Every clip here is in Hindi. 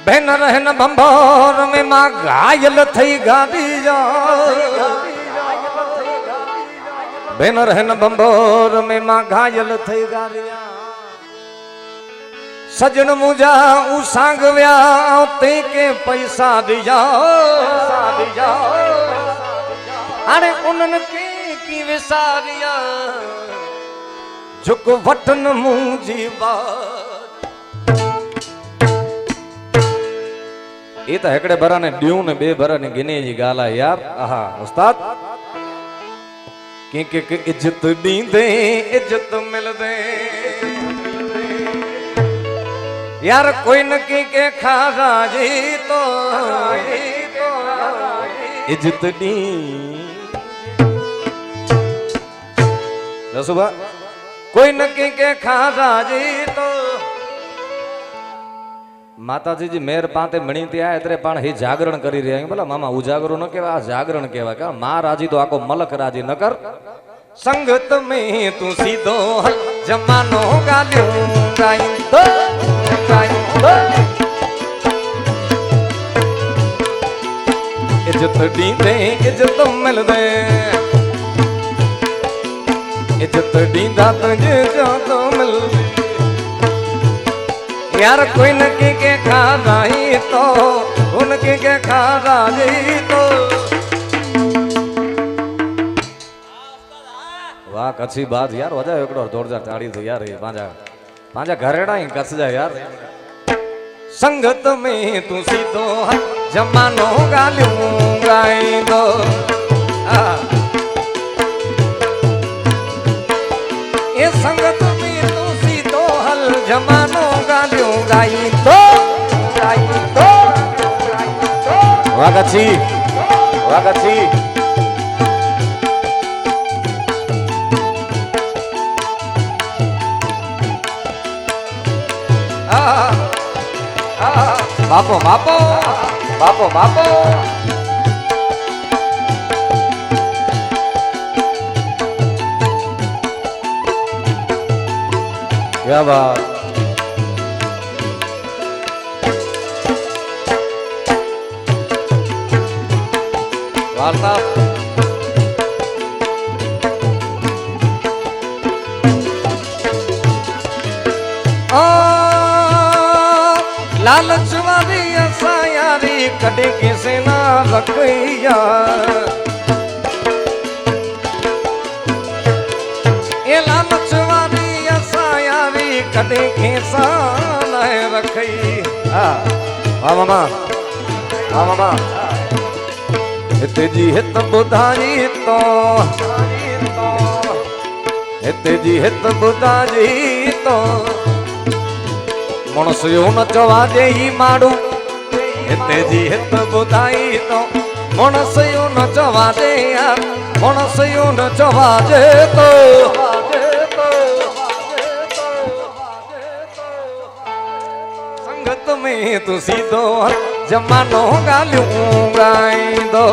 बहन रहन बंभोर में मां घायल थई गाड़ी जा बहन रहन बंभोर में मां घायल थई गाड़िया सजन मुझा उ सांगव्या ते के पैसा दिया अरे उन्हन के की विसारिया झुक वटन मुंजी बात ये तो हेकड़े भरा ने ड्यू ने बे भरा ने गिने जी गाला यार आहा उस्ताद के इज्जत दींदे इज्जत मिल दे यार कोई न के खारा जी तो इज्जत दी सुबह कोई न के खारा जी तो माताजी जी मेर पाते मणी त्या एतरे पण हे जागरण करी रह्या हैं बोला मामा उजागरो न केवा जागरण केवा का मां राजी तो आको मलक राजी न कर संगत में तू सीधो जमानो गालियो गाइंदो इज्जत दींदे इज्जत मिल दे इज्जत दींदा तुझे जो तो मिल यार कोई न के खारा ही तो उनके के खारा जी तो वाह कच्छी बात यार वजह एकड़ो दौड़ जा ताड़ी थी यार ये पांजा घरेड़ा ही कस जा यार संगत में तू सीधो जमानो गालियों गाई दो ये संगत में तू सीधो हल जमानो गालियों गाई दो वागची बापो बापो बापो बापो क्या बात वार्ता लालच वाली असा यारी कदे किसे ना रखैया ये लालच वाली असा यारी कदे किसा ना रखै हाँ मामा हिते जी हित बुधाई तो हिते जी हित बुधाई तो मनुष्यो न चवाजे ही माड़ू हिते जी हित बुधाई तो मनुष्यो न चवाजे यार मनुष्यो न चवाजे तो संगत में तू सीधो जमानो गालियों गाई दो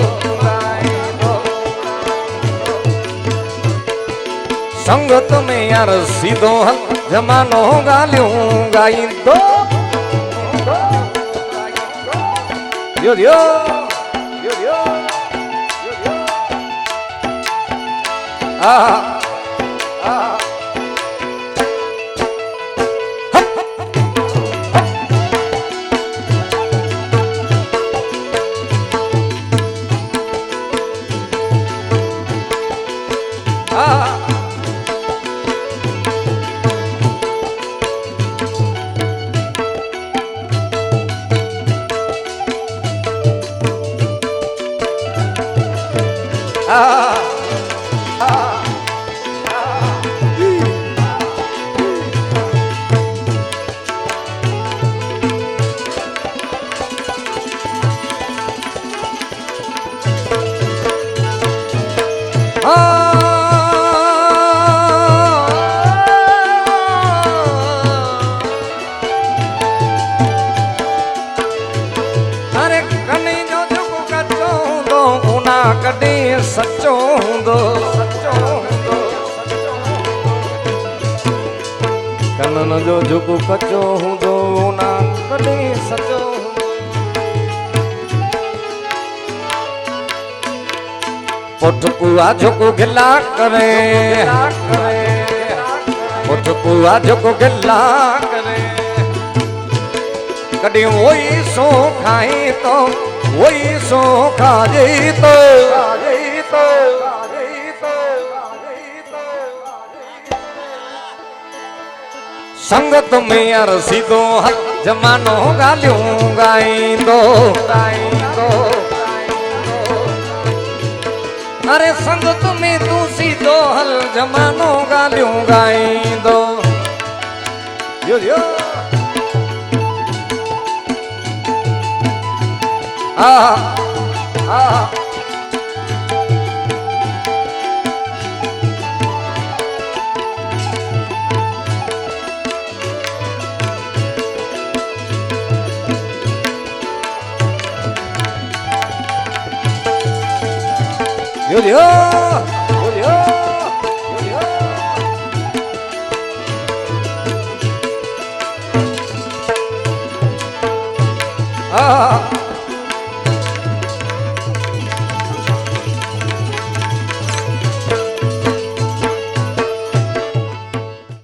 संगत में यार सीधो जमानो गालियों गाई दो यो यो कॾे सचो हूंदो कनन जो झुक कचो हूंदो ना कॾे सचो हूंदो પોટકુઆ જોકો ગેલા કરે પોટકુઆ જોકો ગેલા કરે કડી ઓઈ સો ખાઈ તો ઓઈ સો ખાજે તો संगत में यार सीधो हल जमानो गालियों गाई दो अरे संगत में तू सीधो हल जमानो गालियों गाई दो यो आ Yo Ah